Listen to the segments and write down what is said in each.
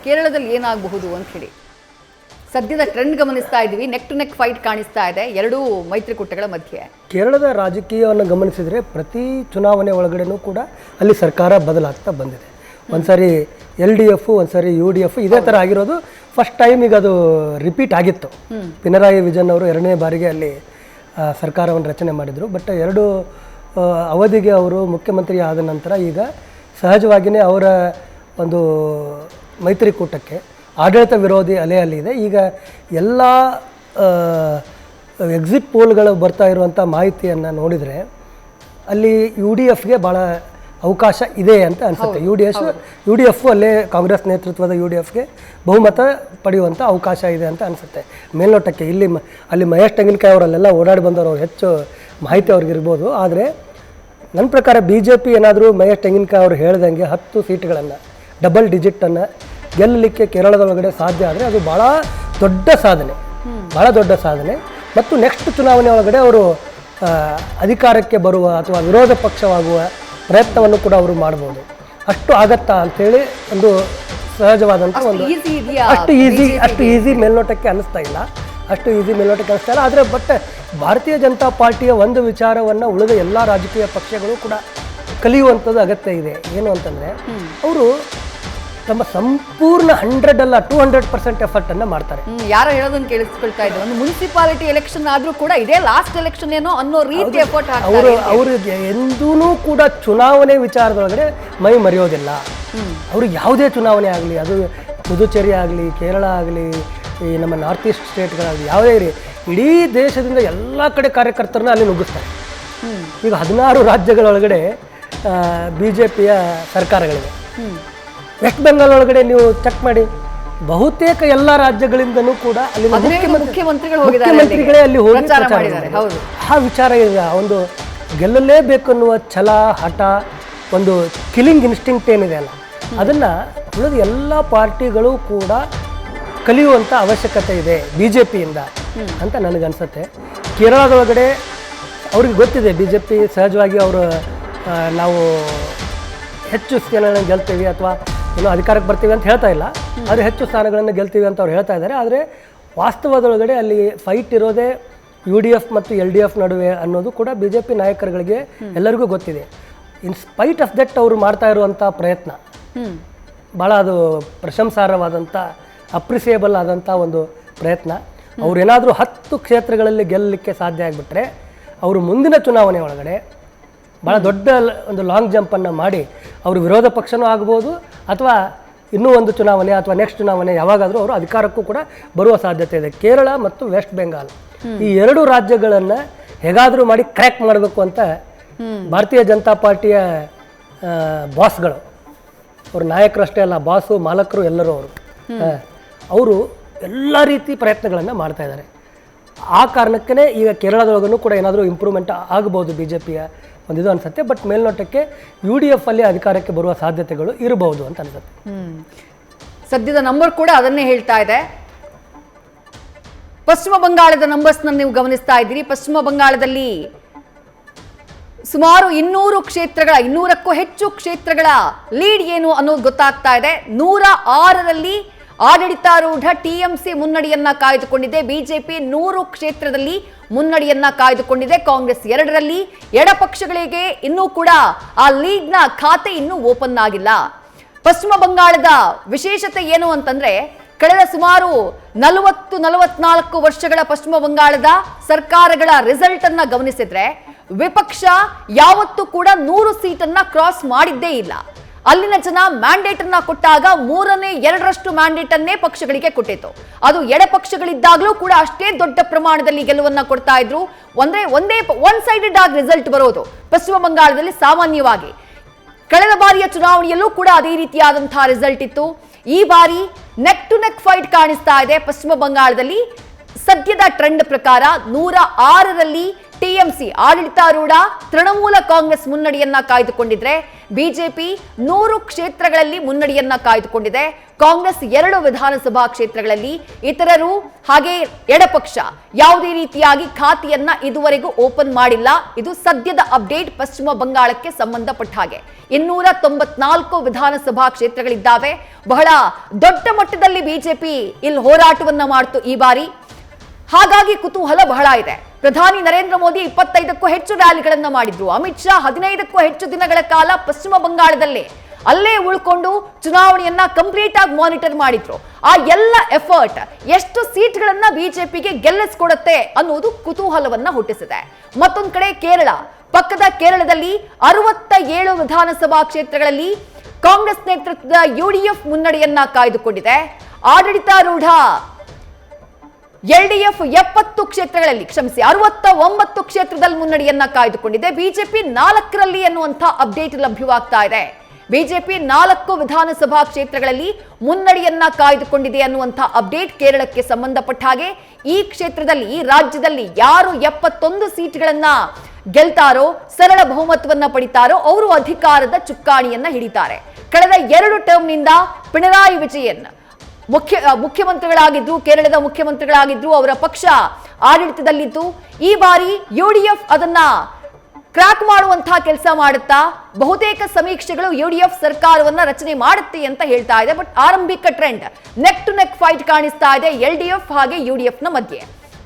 ಕೇರಳದಲ್ಲಿ ಏನಾಗಬಹುದು ಅಂತ ಹೇಳಿ ಸದ್ಯದ ಟ್ರೆಂಡ್ ಗಮನಿಸ್ತಾ ಇದ್ದೀವಿ. ನೆಕ್ ಟು ನೆಕ್ ಫೈಟ್ ಕಾಣಿಸ್ತಾ ಇದೆ ಎರಡೂ ಮೈತ್ರಿಕೂಟಗಳ ಮಧ್ಯೆ. ಕೇರಳದ ರಾಜಕೀಯವನ್ನು ಗಮನಿಸಿದರೆ ಪ್ರತಿ ಚುನಾವಣೆ ಒಳಗಡೆನೂ ಕೂಡ ಅಲ್ಲಿ ಸರ್ಕಾರ ಬದಲಾಗ್ತಾ ಬಂದಿದೆ. ಒಂದ್ಸರಿ LDF, ಒಂದ್ಸರಿ UDF ಇದೇ ಥರ ಆಗಿರೋದು ಫಸ್ಟ್ ಟೈಮ್. ಈಗ ಅದು ರಿಪೀಟ್ ಆಗಿತ್ತು. ಪಿನರಾಯಿ ವಿಜಯನ್ ಅವರು 2ನೇ ಬಾರಿಗೆ ಅಲ್ಲಿ ಸರ್ಕಾರವನ್ನು ರಚನೆ ಮಾಡಿದರು. ಬಟ್ 2 ಅವಧಿಗೆ ಅವರು ಮುಖ್ಯಮಂತ್ರಿ ಆದ ನಂತರ ಈಗ ಸಹಜವಾಗಿಯೇ ಅವರ ಒಂದು ಮೈತ್ರಿಕೂಟಕ್ಕೆ ಆಡಳಿತ ವಿರೋಧಿ ಅಲೆ ಅಲ್ಲಿದೆ. ಈಗ ಎಲ್ಲ ಎಕ್ಸಿಟ್ ಪೋಲ್ಗಳು ಬರ್ತಾ ಇರುವಂಥ ಮಾಹಿತಿಯನ್ನು ನೋಡಿದರೆ ಅಲ್ಲಿ UDFಗೆ ಭಾಳ ಅವಕಾಶ ಇದೆ ಅಂತ ಅನಿಸುತ್ತೆ. UDF ಅಲ್ಲೇ ಕಾಂಗ್ರೆಸ್ ನೇತೃತ್ವದ UDFಗೆ ಬಹುಮತ ಪಡೆಯುವಂಥ ಅವಕಾಶ ಇದೆ ಅಂತ ಅನಿಸುತ್ತೆ ಮೇಲ್ನೋಟಕ್ಕೆ. ಅಲ್ಲಿ ಮಹೇಶ್ ತೆಂಗಿನಕಾಯಿ ಅವರಲ್ಲೆಲ್ಲ ಓಡಾಡಿ ಬಂದವರು ಹೆಚ್ಚು ಮಾಹಿತಿ ಅವ್ರಿಗಿರ್ಬೋದು. ಆದರೆ ನನ್ನ ಪ್ರಕಾರ BJP ಏನಾದರೂ ಮಹೇಶ್ ತೆಂಗಿನಕಾಯಿ ಅವರು ಹೇಳ್ದಂಗೆ 10 ಸೀಟ್ಗಳನ್ನು ಡಬಲ್ ಡಿಜಿಟನ್ನು ಗೆಲ್ಲಲಿಕ್ಕೆ ಕೇರಳದೊಳಗಡೆ ಸಾಧ್ಯ ಆದರೆ ಅದು ಭಾಳ ದೊಡ್ಡ ಸಾಧನೆ. ಮತ್ತು ನೆಕ್ಸ್ಟ್ ಚುನಾವಣೆ ಒಳಗಡೆ ಅವರು ಅಧಿಕಾರಕ್ಕೆ ಬರುವ ಅಥವಾ ವಿರೋಧ ಪಕ್ಷವಾಗುವ ಪ್ರಯತ್ನವನ್ನು ಕೂಡ ಅವರು ಮಾಡ್ಬೋದು. ಅಷ್ಟು ಆಗತ್ತಾ ಅಂಥೇಳಿ ಒಂದು ಸಹಜವಾದಂಥ ಒಂದು ಅಷ್ಟು ಈಸಿ ಮೇಲ್ನೋಟಕ್ಕೆ ಅನ್ನಿಸ್ತಾ ಇಲ್ಲ. ಆದರೆ ಬಟ್ ಭಾರತೀಯ ಜನತಾ ಪಾರ್ಟಿಯ ಒಂದು ವಿಚಾರವನ್ನು ಉಳಿದ ಎಲ್ಲ ರಾಜಕೀಯ ಪಕ್ಷಗಳು ಕೂಡ ಕಲಿಯುವಂಥದ್ದು ಅಗತ್ಯ ಇದೆ. ಏನು ಅಂತಂದರೆ ಅವರು ತಮ್ಮ ಸಂಪೂರ್ಣ 100 ಅಲ್ಲ 200% ಎಫರ್ಟನ್ನು ಮಾಡ್ತಾರೆ. ಯಾರು ಹೇಳೋದನ್ನು ಕೇಳಿಸ್ಕೊಳ್ತಾ ಇದ್ದಾರೆ. ಒಂದು ಮುನ್ಸಿಪಾಲಿಟಿ ಎಲೆಕ್ಷನ್ ಆದರೂ ಕೂಡ ಇದೇ ಲಾಸ್ಟ್ ಎಲೆಕ್ಷನ್ ಏನೋ ಅನ್ನೋ ರೀತಿ ಎಫರ್ಟ್ ಅವ್ರಿಗೆ ಎಂದೂ ಕೂಡ ಚುನಾವಣೆ ವಿಚಾರದೊಳಗಡೆ ಮೈ ಮರೆಯೋದಿಲ್ಲ. ಅವರು ಯಾವುದೇ ಚುನಾವಣೆ ಆಗಲಿ, ಅದು ಪುದುಚೇರಿ ಆಗಲಿ, ಕೇರಳ ಆಗಲಿ, ಈ ನಮ್ಮ ನಾರ್ತ್ ಈಸ್ಟ್ ಸ್ಟೇಟ್ಗಳಾಗಲಿ, ಯಾವುದೇ ಇಡೀ ದೇಶದಿಂದ ಎಲ್ಲ ಕಡೆ ಕಾರ್ಯಕರ್ತರನ್ನ ಅಲ್ಲಿ ನುಗ್ಗಿಸ್ತಾರೆ. ಈಗ 16 ರಾಜ್ಯಗಳೊಳಗಡೆ BJPಯ ಸರ್ಕಾರಗಳಿವೆ. ವೆಸ್ಟ್ ಬೆಂಗಾಲ್ ಒಳಗಡೆ ನೀವು ಚೆಕ್ ಮಾಡಿ, ಬಹುತೇಕ ಎಲ್ಲ ರಾಜ್ಯಗಳಿಂದನೂ ಕೂಡ ಅಲ್ಲಿ ಮುಖ್ಯಮಂತ್ರಿಗಳೇ ಅಲ್ಲಿ ಹೋಗಿ ಆ ವಿಚಾರ ಇದೆ. ಒಂದು ಗೆಲ್ಲಲೇಬೇಕನ್ನುವ ಛಲ, ಹಠ, ಒಂದು ಕಿಲ್ಲಿಂಗ್ ಇನ್ಸ್ಟಿಂಕ್ಟ್ ಏನಿದೆ ಅಲ್ಲ, ಅದನ್ನು ಉಳಿದ ಎಲ್ಲ ಪಾರ್ಟಿಗಳು ಕೂಡ ಕಲಿಯುವಂಥ ಅವಶ್ಯಕತೆ ಇದೆ BJPಯಿಂದ ಅಂತ ನನಗನ್ಸುತ್ತೆ. ಕೇರಳದೊಳಗಡೆ ಅವ್ರಿಗೆ ಗೊತ್ತಿದೆ BJP ಸಹಜವಾಗಿ ಅವರು ನಾವು ಹೆಚ್ಚು ಸ್ಥಾನಗಳನ್ನು ಗೆಲ್ತೀವಿ ಅಥವಾ ಏನೋ ಅಧಿಕಾರಕ್ಕೆ ಬರ್ತೀವಿ ಅಂತ ಹೇಳ್ತಾ ಇಲ್ಲ, ಆದರೆ ಹೆಚ್ಚು ಸ್ಥಾನಗಳನ್ನು ಗೆಲ್ತೀವಿ ಅಂತ ಅವ್ರು ಹೇಳ್ತಾ ಇದ್ದಾರೆ. ಆದರೆ ವಾಸ್ತವದೊಳಗಡೆ ಅಲ್ಲಿ ಫೈಟ್ ಇರೋದೇ UDF ಮತ್ತು LDF ನಡುವೆ ಅನ್ನೋದು ಕೂಡ BJP ನಾಯಕರುಗಳಿಗೆ ಎಲ್ಲರಿಗೂ ಗೊತ್ತಿದೆ. ಇನ್ ಸ್ಪೈಟ್ ಆಫ್ ದಟ್ ಅವರು ಮಾಡ್ತಾ ಇರುವಂಥ ಪ್ರಯತ್ನ ಭಾಳ ಅದು ಪ್ರಶಂಸಾರ್ಹವಾದಂಥ ಅಪ್ರಿಸಿಯೇಬಲ್ ಆದಂಥ ಒಂದು ಪ್ರಯತ್ನ. ಅವರೇನಾದರೂ 10 ಕ್ಷೇತ್ರಗಳಲ್ಲಿ ಗೆಲ್ಲಲಿಕ್ಕೆ ಸಾಧ್ಯ ಆಗಿಬಿಟ್ರೆ ಅವರು ಮುಂದಿನ ಚುನಾವಣೆ ಒಳಗಡೆ ಭಾಳ ದೊಡ್ಡ ಒಂದು ಲಾಂಗ್ ಜಂಪನ್ನು ಮಾಡಿ ಅವರು ವಿರೋಧ ಪಕ್ಷನೂ ಆಗ್ಬೋದು ಅಥವಾ ಇನ್ನೂ ಒಂದು ಚುನಾವಣೆ ಅಥವಾ ನೆಕ್ಸ್ಟ್ ಚುನಾವಣೆ ಯಾವಾಗಾದರೂ ಅವರು ಅಧಿಕಾರಕ್ಕೂ ಕೂಡ ಬರುವ ಸಾಧ್ಯತೆ ಇದೆ. ಕೇರಳ ಮತ್ತು ವೆಸ್ಟ್ ಬೆಂಗಾಲ್ ಈ 2 ರಾಜ್ಯಗಳನ್ನು ಹೇಗಾದರೂ ಮಾಡಿ ಕ್ರ್ಯಾಕ್ ಮಾಡಬೇಕು ಅಂತ ಭಾರತೀಯ ಜನತಾ ಪಾರ್ಟಿಯ ಬಾಸ್ಗಳು, ಅವರು ನಾಯಕರು ಅಷ್ಟೇ ಅಲ್ಲ, ಬಾಸು ಮಾಲಕರು ಎಲ್ಲರೂ ಅವರು ಎಲ್ಲ ರೀತಿ ಪ್ರಯತ್ನಗಳನ್ನು ಮಾಡ್ತಾ ಇದ್ದಾರೆ. ಆ ಕಾರಣಕ್ಕೇ ಈಗ ಕೇರಳದೊಳಗೂ ಕೂಡ ಏನಾದರೂ ಇಂಪ್ರೂವ್ಮೆಂಟ್ ಆಗ್ಬೋದು BJPಯ ಒಂದಿದು ಅನಿಸುತ್ತೆ. ಬಟ್ ಮೇಲ್ನೋಟಕ್ಕೆ UDF ಅಲ್ಲಿ ಅಧಿಕಾರಕ್ಕೆ ಬರುವ ಸಾಧ್ಯತೆಗಳು ಇರಬಹುದು ಅಂತ ಅನಿಸುತ್ತೆ. ಸದ್ಯದ ನಂಬರ್ ಕೂಡ ಅದನ್ನೇ ಹೇಳ್ತಾ ಇದೆ. ಪಶ್ಚಿಮ ಬಂಗಾಳದ ನಂಬರ್ಸ್ನ ನೀವು ಗಮನಿಸ್ತಾ ಇದ್ದೀರಿ. ಪಶ್ಚಿಮ ಬಂಗಾಳದಲ್ಲಿ ಸುಮಾರು 200ಕ್ಕೂ ಹೆಚ್ಚು ಕ್ಷೇತ್ರಗಳ ಲೀಡ್ ಏನು ಅನ್ನೋದು ಗೊತ್ತಾಗ್ತಾ ಇದೆ. 106ರಲ್ಲಿ ಆಡಳಿತಾರೂಢ TMC ಮುನ್ನಡೆಯನ್ನ ಕಾಯ್ದುಕೊಂಡಿದೆ. BJP 100 ಕ್ಷೇತ್ರದಲ್ಲಿ ಮುನ್ನಡೆಯನ್ನ ಕಾಯ್ದುಕೊಂಡಿದೆ. ಕಾಂಗ್ರೆಸ್ 2ರಲ್ಲಿ. ಎಡಪಕ್ಷಗಳಿಗೆ ಇನ್ನೂ ಕೂಡ ಆ ಲೀಡ್ನ ಖಾತೆ ಇನ್ನೂ ಓಪನ್ ಆಗಿಲ್ಲ. ಪಶ್ಚಿಮ ಬಂಗಾಳದ ವಿಶೇಷತೆ ಏನು ಅಂತಂದ್ರೆ, ಕಳೆದ ಸುಮಾರು 40-44 ವರ್ಷಗಳ ಪಶ್ಚಿಮ ಬಂಗಾಳದ ಸರ್ಕಾರಗಳ ರಿಸಲ್ಟ್ ಅನ್ನ ಗಮನಿಸಿದ್ರೆ ವಿಪಕ್ಷ ಯಾವತ್ತೂ ಕೂಡ 100 ಸೀಟನ್ನ ಕ್ರಾಸ್ ಮಾಡಿದ್ದೇ ಇಲ್ಲ. ಅಲ್ಲಿನ ಜನ ಮ್ಯಾಂಡೇಟ್ ಅನ್ನ ಕೊಟ್ಟಾಗ 2/3 ಮ್ಯಾಂಡೇಟ್ ಅನ್ನೇ ಪಕ್ಷಗಳಿಗೆ ಕೊಟ್ಟಿತ್ತು. ಅದು ಎಡಪಕ್ಷಗಳಿದ್ದಾಗಲೂ ಕೂಡ ಅಷ್ಟೇ ದೊಡ್ಡ ಪ್ರಮಾಣದಲ್ಲಿ ಗೆಲುವನ್ನ ಕೊಡ್ತಾ ಇದ್ರು. ಒಂದೇ ಒನ್ ಸೈಡೆಡ್ ಆಗಿ ರಿಸಲ್ಟ್ ಬರೋದು ಪಶ್ಚಿಮ ಬಂಗಾಳದಲ್ಲಿ ಸಾಮಾನ್ಯವಾಗಿ. ಕಳೆದ ಬಾರಿಯ ಚುನಾವಣೆಯಲ್ಲೂ ಕೂಡ ಅದೇ ರೀತಿಯಾದಂತಹ ರಿಸಲ್ಟ್ ಇತ್ತು. ಈ ಬಾರಿ ನೆಕ್ ಟು ನೆಕ್ ಫೈಟ್ ಕಾಣಿಸ್ತಾ ಇದೆ ಪಶ್ಚಿಮ ಬಂಗಾಳದಲ್ಲಿ. ಸದ್ಯದ ಟ್ರೆಂಡ್ ಪ್ರಕಾರ 106ರಲ್ಲಿ TMC ಆಡಳಿತಾರೂಢ ತೃಣಮೂಲ ಕಾಂಗ್ರೆಸ್ ಮುನ್ನಡೆಯನ್ನ ಕಾಯ್ದುಕೊಂಡಿದ್ರೆ ಬಿಜೆಪಿ 100 ಕ್ಷೇತ್ರಗಳಲ್ಲಿ ಮುನ್ನಡೆಯನ್ನ ಕಾಯ್ದುಕೊಂಡಿದೆ. ಕಾಂಗ್ರೆಸ್ 2 ವಿಧಾನಸಭಾ ಕ್ಷೇತ್ರಗಳಲ್ಲಿ, ಇತರರು ಹಾಗೆ ಎಡಪಕ್ಷ ಯಾವುದೇ ರೀತಿಯಾಗಿ ಖಾತೆಯನ್ನ ಇದುವರೆಗೂ ಓಪನ್ ಮಾಡಿಲ್ಲ. ಇದು ಸದ್ಯದ ಅಪ್ಡೇಟ್. ಪಶ್ಚಿಮ ಬಂಗಾಳಕ್ಕೆ ಸಂಬಂಧಪಟ್ಟ ಹಾಗೆ 294 ವಿಧಾನಸಭಾ ಕ್ಷೇತ್ರಗಳಿದ್ದಾವೆ. ಬಹಳ ದೊಡ್ಡ ಮಟ್ಟದಲ್ಲಿ ಬಿಜೆಪಿ ಇಲ್ಲಿ ಹೋರಾಟವನ್ನ ಮಾಡಿತು ಈ ಬಾರಿ. ಹಾಗಾಗಿ ಕುತೂಹಲ ಬಹಳ ಇದೆ. ಪ್ರಧಾನಿ ನರೇಂದ್ರ ಮೋದಿ 25ಕ್ಕೂ ಹೆಚ್ಚು ರ್ಯಾಲಿಗಳನ್ನ ಮಾಡಿದ್ರು. ಅಮಿತ್ ಶಾ 15ಕ್ಕೂ ಹೆಚ್ಚು ದಿನಗಳ ಕಾಲ ಪಶ್ಚಿಮ ಬಂಗಾಳದಲ್ಲೇ ಅಲ್ಲೇ ಉಳ್ಕೊಂಡು ಚುನಾವಣೆಯನ್ನ ಕಂಪ್ಲೀಟ್ ಆಗಿ ಮಾನಿಟರ್ ಮಾಡಿದ್ರು. ಆ ಎಲ್ಲ ಎಫರ್ಟ್ ಎಷ್ಟು ಸೀಟ್ಗಳನ್ನ ಬಿಜೆಪಿಗೆ ಗೆಲ್ಲಿಸ್ಕೊಡುತ್ತೆ ಅನ್ನೋದು ಕುತೂಹಲವನ್ನ ಹುಟ್ಟಿಸಿದೆ. ಮತ್ತೊಂದು ಕಡೆ ಕೇರಳ, ಪಕ್ಕದ ಕೇರಳದಲ್ಲಿ 67 ವಿಧಾನಸಭಾ ಕ್ಷೇತ್ರಗಳಲ್ಲಿ ಕಾಂಗ್ರೆಸ್ ನೇತೃತ್ವದ ಯುಡಿಎಫ್ ಮುನ್ನಡೆಯನ್ನ ಕಾಯ್ದುಕೊಂಡಿದೆ. ಆಡಳಿತಾರೂಢ ಎಲ್ಡಿಎಫ್ 70 ಕ್ಷೇತ್ರಗಳಲ್ಲಿ 69 ಕ್ಷೇತ್ರದಲ್ಲಿ ಮುನ್ನಡೆಯನ್ನ ಕಾಯ್ದುಕೊಂಡಿದೆ. ಬಿಜೆಪಿ 4ರಲ್ಲಿ ಅನ್ನುವಂಥ ಅಪ್ಡೇಟ್ ಲಭ್ಯವಾಗ್ತಾ ಇದೆ. ಬಿಜೆಪಿ 4 ವಿಧಾನಸಭಾ ಕ್ಷೇತ್ರಗಳಲ್ಲಿ ಮುನ್ನಡೆಯನ್ನ ಕಾಯ್ದುಕೊಂಡಿದೆ ಅನ್ನುವಂಥ ಅಪ್ಡೇಟ್ ಕೇರಳಕ್ಕೆ ಸಂಬಂಧಪಟ್ಟ ಹಾಗೆ. ಈ ಕ್ಷೇತ್ರದಲ್ಲಿ, ಈ ರಾಜ್ಯದಲ್ಲಿ ಯಾರು 71 ಸೀಟ್ಗಳನ್ನ ಗೆಲ್ತಾರೋ, ಸರಳ ಬಹುಮತವನ್ನ ಪಡಿತಾರೋ ಅವರು ಅಧಿಕಾರದ ಚುಕ್ಕಾಣಿಯನ್ನ ಹಿಡಿತಾರೆ. ಕಳೆದ 2 ಟರ್ಮ್ನಿಂದ ಪಿಣರಾಯಿ ವಿಜಯನ್ ಮುಖ್ಯಮಂತ್ರಿಗಳಾಗಿದ್ರು, ಕೇರಳದ ಮುಖ್ಯಮಂತ್ರಿಗಳಾಗಿದ್ರು, ಅವರ ಪಕ್ಷ ಆಡಳಿತದಲ್ಲಿದ್ದು. ಈ ಬಾರಿ ಯುಡಿಎಫ್ ಅದನ್ನ ಕ್ರಾಕ್ ಮಾಡುವಂತಹ ಕೆಲಸ ಮಾಡುತ್ತಾ ಬಹುತೇಕ ಸಮೀಕ್ಷೆಗಳು ಯುಡಿಎಫ್ ಸರ್ಕಾರವನ್ನ ರಚನೆ ಮಾಡುತ್ತೆ ಅಂತ ಹೇಳ್ತಾ ಇದೆ. ಬಟ್ ಆರಂಭಿಕ trend neck to neck fight ಕಾಣಿಸ್ತಾ ಇದೆ ಎಲ್ಡಿಎಫ್ ಹಾಗೆ ಯುಡಿಎಫ್ ನ ಮಧ್ಯೆ.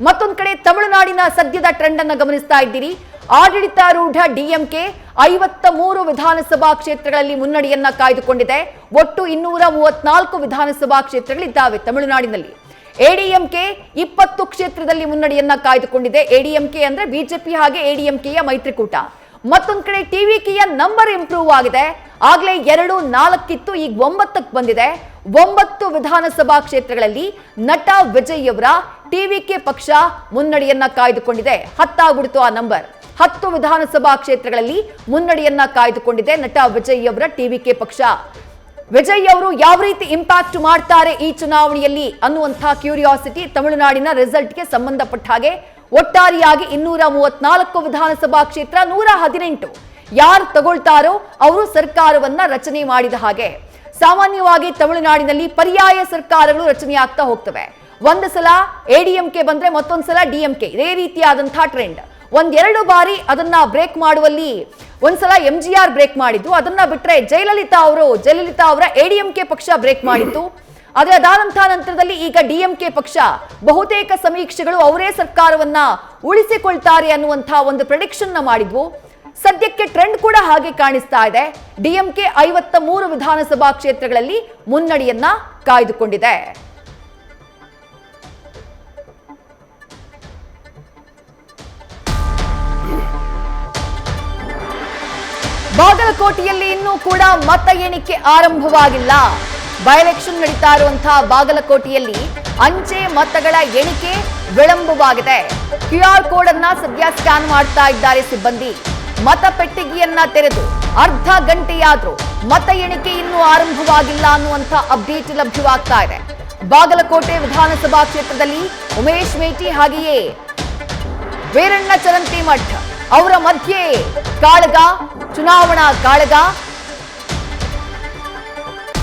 ಮತ್ತೊಂದು ಕಡೆ ತಮಿಳುನಾಡಿನ ಸದ್ಯದ ಟ್ರೆಂಡ್ ಅನ್ನ ಗಮನಿಸ್ತಾ ಇದ್ದೀರಿ. ಆಡಳಿತಾರೂಢ ಡಿಎಂಕೆ 53 ವಿಧಾನಸಭಾ ಕ್ಷೇತ್ರಗಳಲ್ಲಿ ಮುನ್ನಡೆಯನ್ನ ಕಾಯ್ದುಕೊಂಡಿದೆ. ಒಟ್ಟು 234 ವಿಧಾನಸಭಾ ಕ್ಷೇತ್ರಗಳಿದ್ದಾವೆ ತಮಿಳುನಾಡಿನಲ್ಲಿ. ಎಡಿಎಂಕೆ 20 ಕ್ಷೇತ್ರದಲ್ಲಿ ಮುನ್ನಡೆಯನ್ನ ಕಾಯ್ದುಕೊಂಡಿದೆ. ಎಡಿಎಂಕೆ ಅಂದ್ರೆ ಬಿಜೆಪಿ ಹಾಗೆ ಎಡಿಎಂಕೆಯ ಮೈತ್ರಿಕೂಟ. ಮತ್ತೊಂದು ಕಡೆ ಟಿವಿಕೆಯ ನಂಬರ್ ಇಂಪ್ರೂವ್ ಆಗಿದೆ. ಆಗ್ಲೇ 2, 4 ಇತ್ತು, ಈಗ 9ಕ್ಕೆ ಬಂದಿದೆ. 9 ವಿಧಾನಸಭಾ ಕ್ಷೇತ್ರಗಳಲ್ಲಿ ನಟ ವಿಜಯ್ ಅವರ ಟಿವಿಕೆ ಪಕ್ಷ ಮುನ್ನಡೆಯನ್ನ ಕಾಯ್ದುಕೊಂಡಿದೆ. 10 ಆಗ್ಬಿಡ್ತು ಆ ನಂಬರ್. 10 ವಿಧಾನಸಭಾ ಕ್ಷೇತ್ರಗಳಲ್ಲಿ ಮುನ್ನಡೆಯನ್ನ ಕಾಯ್ದುಕೊಂಡಿದೆ ನಟ ವಿಜಯ್ ಅವರ ಟಿವಿಕೆ ಪಕ್ಷ. ವಿಜಯ್ ಅವರು ಯಾವ ರೀತಿ ಇಂಪ್ಯಾಕ್ಟ್ ಮಾಡ್ತಾರೆ ಈ ಚುನಾವಣೆಯಲ್ಲಿ ಅನ್ನುವಂಥ ಕ್ಯೂರಿಯಾಸಿಟಿ ತಮಿಳುನಾಡಿನ ರಿಸಲ್ಟ್ಗೆ ಸಂಬಂಧಪಟ್ಟ ಹಾಗೆ. ಒಟ್ಟಾರೆಯಾಗಿ 234 ವಿಧಾನಸಭಾ ಕ್ಷೇತ್ರ, 118 ಯಾರು ತಗೊಳ್ತಾರೋ ಅವರು ಸರ್ಕಾರವನ್ನ ರಚನೆ ಮಾಡಿದ ಹಾಗೆ. ಸಾಮಾನ್ಯವಾಗಿ ತಮಿಳುನಾಡಿನಲ್ಲಿ ಪರ್ಯಾಯ ಸರ್ಕಾರಗಳು ರಚನೆ ಆಗ್ತಾ ಹೋಗ್ತವೆ. ಒಂದು ಸಲ ಎಡಿಎಂಕೆ ಬಂದ್ರೆ ಮತ್ತೊಂದು ಸಲ ಡಿಎಂಕೆ, ಇದೇ ರೀತಿಯಾದಂತಹ ಟ್ರೆಂಡ್. 1-2 ಬಾರಿ ಅದನ್ನ ಬ್ರೇಕ್ ಮಾಡುವಲ್ಲಿ ಒಂದ್ಸಲ ಎಂಜಿಆರ್ ಬ್ರೇಕ್ ಮಾಡಿದ್ದು, ಅದನ್ನ ಬಿಟ್ರೆ ಜಯಲಲಿತಾ ಅವರ ಎಡಿಎಂಕೆ ಪಕ್ಷ ಬ್ರೇಕ್ ಮಾಡಿತ್ತು. ಆದ್ರೆ ಅದಾದಂತಹ ನಂತರದಲ್ಲಿ ಈಗ ಡಿಎಂಕೆ ಪಕ್ಷ ಬಹುತೇಕ ಸಮೀಕ್ಷೆಗಳು ಅವರೇ ಸರ್ಕಾರವನ್ನ ಉಳಿಸಿಕೊಳ್ತಾರೆ ಅನ್ನುವಂತಹ ಒಂದು ಪ್ರೆಡಿಕ್ಷನ್ ನ ಮಾಡಿದ್ವು. ಸದ್ಯಕ್ಕೆ ಟ್ರೆಂಡ್ ಕೂಡ ಹಾಗೆ ಕಾಣಿಸ್ತಾ ಇದೆ. ಡಿಎಂಕೆ 53 ವಿಧಾನಸಭಾ ಕ್ಷೇತ್ರಗಳಲ್ಲಿ ಮುನ್ನಡೆಯನ್ನ ಕಾಯ್ದುಕೊಂಡಿದೆ. ಬಾಗಲಕೋಟೆಯಲ್ಲಿ ಇನ್ನೂ ಕೂಡ ಮತ ಎಣಿಕೆ ಆರಂಭವಾಗಿಲ್ಲ. ಬೈ ಎಲೆಕ್ಷನ್ ನಡೀತಾ ಇರುವಂತಹ ಬಾಗಲಕೋಟೆಯಲ್ಲಿ ಅಂಚೆ ಮತಗಳ ಎಣಿಕೆ ವಿಳಂಬವಾಗಿದೆ. QR ಕೋಡ್ ಅನ್ನ ಸದ್ಯ ಸ್ಕ್ಯಾನ್ ಮಾಡ್ತಾ ಇದ್ದಾರೆ ಸಿಬ್ಬಂದಿ. ಮತಪೆಟ್ಟಿಗೆಯನ್ನ ತೆರೆದು ಅರ್ಧ ಗಂಟೆಯಾದ್ರೂ ಮತ ಎಣಿಕೆ ಇನ್ನೂ ಆರಂಭವಾಗಿಲ್ಲ ಅನ್ನುವಂಥ ಅಪ್ಡೇಟ್ ಲಭ್ಯವಾಗ್ತಾ ಇದೆ. ಬಾಗಲಕೋಟೆ ವಿಧಾನಸಭಾ ಕ್ಷೇತ್ರದಲ್ಲಿ ಉಮೇಶ್ ಮೇಟಿ ಹಾಗೆಯೇ ವೀರಣ್ಣ ಚರಂತಿಮಠ್ ಅವರ ಮಧ್ಯೆ ಕಾಳಗ, ಚುನಾವಣಾ ಕಾಳಗ.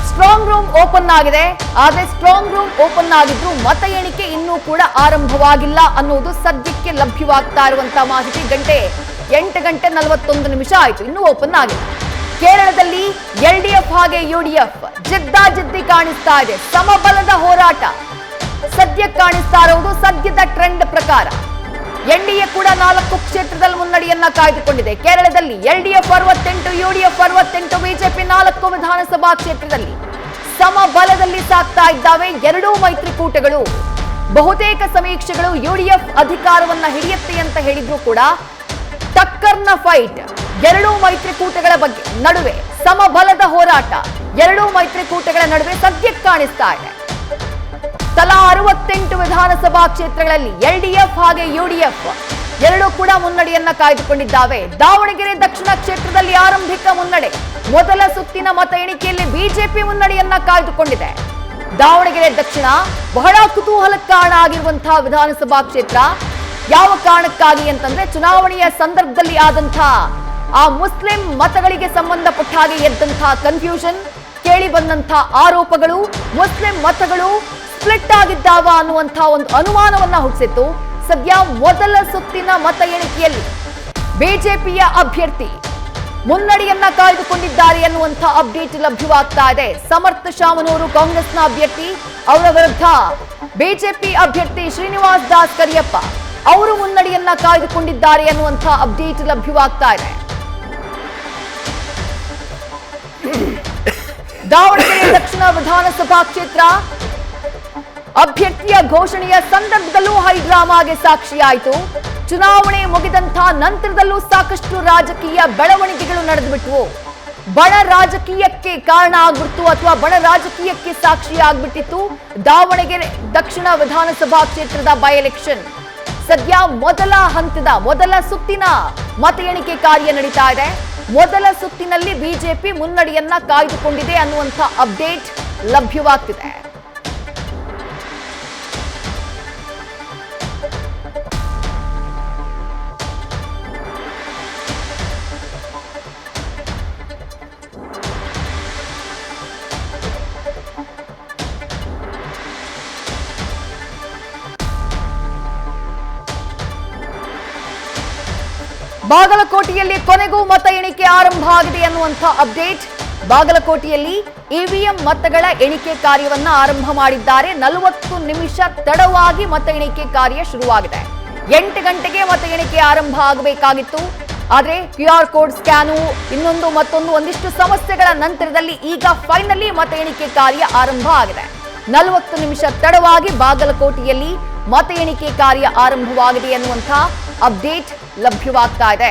ಸ್ಟ್ರಾಂಗ್ ರೂಮ್ ಓಪನ್ ಆಗಿದೆ. ಆದ್ರೆ ಸ್ಟ್ರಾಂಗ್ ರೂಮ್ ಓಪನ್ ಆಗಿದ್ರು ಮತ ಎಣಿಕೆ ಇನ್ನೂ ಕೂಡ ಆರಂಭವಾಗಿಲ್ಲ ಅನ್ನೋದು ಸದ್ಯಕ್ಕೆ ಲಭ್ಯವಾಗ್ತಾ ಇರುವಂತಹ ಮಾಹಿತಿ. 8:41 ಆಯ್ತು, ಇನ್ನೂ ಓಪನ್ ಆಗಿಲ್ಲ. ಕೇರಳದಲ್ಲಿ ಎಲ್ಡಿಎಫ್ ಹಾಗೆ ಯುಡಿಎಫ್ ಜಿದ್ದಾಜಿದ್ದಿ ಕಾಣಿಸ್ತಾ ಇದೆ. ಸಮಬಲದ ಹೋರಾಟ ಸದ್ಯಕ್ಕೆ ಕಾಣಿಸ್ತಾ ಇರುವುದು. ಸದ್ಯದ ಟ್ರೆಂಡ್ ಪ್ರಕಾರ ಎನ್ಡಿಎ ಕೂಡ 4 ಕ್ಷೇತ್ರದಲ್ಲಿ ಮುನ್ನಡೆಯನ್ನ ಕಾಯ್ದುಕೊಂಡಿದೆ. ಕೇರಳದಲ್ಲಿ ಎಲ್ಡಿಎಫ್ 68, ಯುಡಿಎಫ್ 68, ಬಿಜೆಪಿ 4 ವಿಧಾನಸಭಾ ಕ್ಷೇತ್ರದಲ್ಲಿ ಸಮಬಲದಲ್ಲಿ ಸಾಗ್ತಾ ಇದ್ದಾವೆ ಎರಡೂ ಮೈತ್ರಿಕೂಟಗಳು. ಬಹುತೇಕ ಸಮೀಕ್ಷೆಗಳು ಯುಡಿಎಫ್ ಅಧಿಕಾರವನ್ನ ಹಿಡಿಯುತ್ತೆ ಅಂತ ಹೇಳಿದ್ರು ಕೂಡ ಟಕ್ಕರ್ನ ಫೈಟ್ ಎರಡೂ ಮೈತ್ರಿಕೂಟಗಳ ಬಗ್ಗೆ ನಡುವೆ, ಸಮಬಲದ ಹೋರಾಟ ಎರಡೂ ಮೈತ್ರಿಕೂಟಗಳ ನಡುವೆ ಸದ್ಯಕ್ಕೆ ಕಾಣಿಸ್ತಾ ಇದೆ. ತಲಾ 68 ವಿಧಾನಸಭಾ ಕ್ಷೇತ್ರಗಳಲ್ಲಿ ಎಲ್ಡಿಎಫ್ ಹಾಗೆ ಯುಡಿಎಫ್ ಎರಡೂ ಕೂಡ ಮುನ್ನಡೆಯನ್ನ ಕಾಯ್ದುಕೊಂಡಿದ್ದಾವೆ. ದಾವಣಗೆರೆ ದಕ್ಷಿಣ ಕ್ಷೇತ್ರದಲ್ಲಿ ಆರಂಭಿಕ ಮುನ್ನಡೆ. ಮೊದಲ ಸುತ್ತಿನ ಮತ ಎಣಿಕೆಯಲ್ಲಿ ಬಿಜೆಪಿ ಮುನ್ನಡೆಯನ್ನ ಕಾಯ್ದುಕೊಂಡಿದೆ. ದಾವಣಗೆರೆ ದಕ್ಷಿಣ ಬಹಳ ಕುತೂಹಲಕ್ಕೆ ಕಾರಣ ಆಗಿರುವಂತಹ ವಿಧಾನಸಭಾ ಕ್ಷೇತ್ರ. ಯಾವ ಕಾರಣಕ್ಕಾಗಿ ಅಂತಂದ್ರೆ ಚುನಾವಣೆಯ ಸಂದರ್ಭದಲ್ಲಿ ಆದಂತಹ ಆ ಮುಸ್ಲಿಂ ಮತಗಳಿಗೆ ಸಂಬಂಧಪಟ್ಟ ಹಾಗೆ ಎದ್ದಂತಹ ಕನ್ಫ್ಯೂಷನ್, ಕೇಳಿ ಬಂದಂತಹ ಆರೋಪಗಳು, ಮುಸ್ಲಿಂ ಮತಗಳು ಸ್ಪ್ಲಿಟ್ ಆಗಿದ್ದಾವ ಅನ್ನುವಂತಹ ಒಂದು ಅನುಮಾನವನ್ನ ಹುಟ್ಟಿಸಿತ್ತು. ಸದ್ಯ ಮೊದಲ ಸುತ್ತಿನ ಮತ ಎಣಿಕೆಯಲ್ಲಿ ಬಿಜೆಪಿಯ ಅಭ್ಯರ್ಥಿ ಮುನ್ನಡೆಯನ್ನ ಕಾಯ್ದುಕೊಂಡಿದ್ದಾರೆ ಎನ್ನುವಂತ ಅಪ್ಡೇಟ್ ಲಭ್ಯವಾಗ್ತಾ ಇದೆ. ಸಮರ್ಥ ಶಾಮನೂರು ಕಾಂಗ್ರೆಸ್ನ ಅಭ್ಯರ್ಥಿ, ಅವರ ವಿರುದ್ಧ ಬಿಜೆಪಿ ಅಭ್ಯರ್ಥಿ ಶ್ರೀನಿವಾಸ್ ದಾಸ್ ಕರಿಯಪ್ಪ ಅವರು ಮುನ್ನಡೆಯನ್ನ ಕಾಯ್ದುಕೊಂಡಿದ್ದಾರೆ ಎನ್ನುವಂತ ಅಪ್ಡೇಟ್ ಲಭ್ಯವಾಗ್ತಾ ಇದೆ. ದಾವಣಗೆರೆ ದಕ್ಷಿಣ ವಿಧಾನಸಭಾ ಕ್ಷೇತ್ರ ಅಭ್ಯರ್ಥಿಯ ಘೋಷಣೆಯ ಸಂದರ್ಭದಲ್ಲೂ ಹೈಡ್ರಾಮಾಗೆ ಸಾಕ್ಷಿಯಾಯಿತು. ಚುನಾವಣೆ ಮುಗಿದಂತ ನಂತರದಲ್ಲೂ ಸಾಕಷ್ಟು ರಾಜಕೀಯ ಬೆಳವಣಿಗೆಗಳು ನಡೆದುಬಿಟ್ವು. ಬಣ ರಾಜಕೀಯಕ್ಕೆ ಕಾರಣ ಆಗ್ಬಿಡ್ತು ಅಥವಾ ಬಣ ರಾಜಕೀಯಕ್ಕೆ ಸಾಕ್ಷಿ ಆಗ್ಬಿಟ್ಟಿತ್ತು ದಾವಣಗೆರೆ ದಕ್ಷಿಣ ವಿಧಾನಸಭಾ ಕ್ಷೇತ್ರದ ಬೈ ಎಲೆಕ್ಷನ್. ಸದ್ಯ ಮೊದಲ ಸುತ್ತಿನ ಮತ ಎಣಿಕೆ ಕಾರ್ಯ ನಡೀತಾ ಇದೆ. ಮೊದಲ ಸುತ್ತಿನಲ್ಲಿ ಬಿಜೆಪಿ ಮುನ್ನಡೆಯನ್ನ ಕಾಯ್ದುಕೊಂಡಿದೆ ಅನ್ನುವಂಥ ಅಪ್ಡೇಟ್ ಲಭ್ಯವಾಗ್ತಿದೆ. ಬಾಗಲಕೋಟೆಯಲ್ಲಿ ಕೊನೆಗೂ ಮತ ಎಣಿಕೆ ಆರಂಭ ಆಗಿದೆ ಅನ್ನುವಂಥ ಅಪ್ಡೇಟ್. ಬಾಗಲಕೋಟೆಯಲ್ಲಿ ಇವಿಎಂ ಮತಗಳ ಎಣಿಕೆ ಕಾರ್ಯವನ್ನ ಆರಂಭ ಮಾಡಿದ್ದಾರೆ. 40 ನಿಮಿಷ ತಡವಾಗಿ ಮತ ಎಣಿಕೆ ಕಾರ್ಯ ಶುರುವಾಗಿದೆ. 8 ಗಂಟೆಗೆ ಮತ ಎಣಿಕೆ ಆರಂಭ ಆಗಬೇಕಾಗಿತ್ತು. ಆದರೆ QR ಕೋಡ್ ಸ್ಕ್ಯಾನು ಮತ್ತೊಂದು ಒಂದಿಷ್ಟು ಸಮಸ್ಯೆಗಳ ನಂತರದಲ್ಲಿ ಈಗ ಫೈನಲಿ ಮತ ಎಣಿಕೆ ಕಾರ್ಯ ಆರಂಭ ಆಗಿದೆ. 40 ನಿಮಿಷ ತಡವಾಗಿ ಬಾಗಲಕೋಟೆಯಲ್ಲಿ ಮತ ಎಣಿಕೆ ಕಾರ್ಯ ಆರಂಭವಾಗಿದೆ ಎನ್ನುವಂಥ ಅಪ್ಡೇಟ್ ಲಭ್ಯವಾಗ್ತಾ ಇದೆ.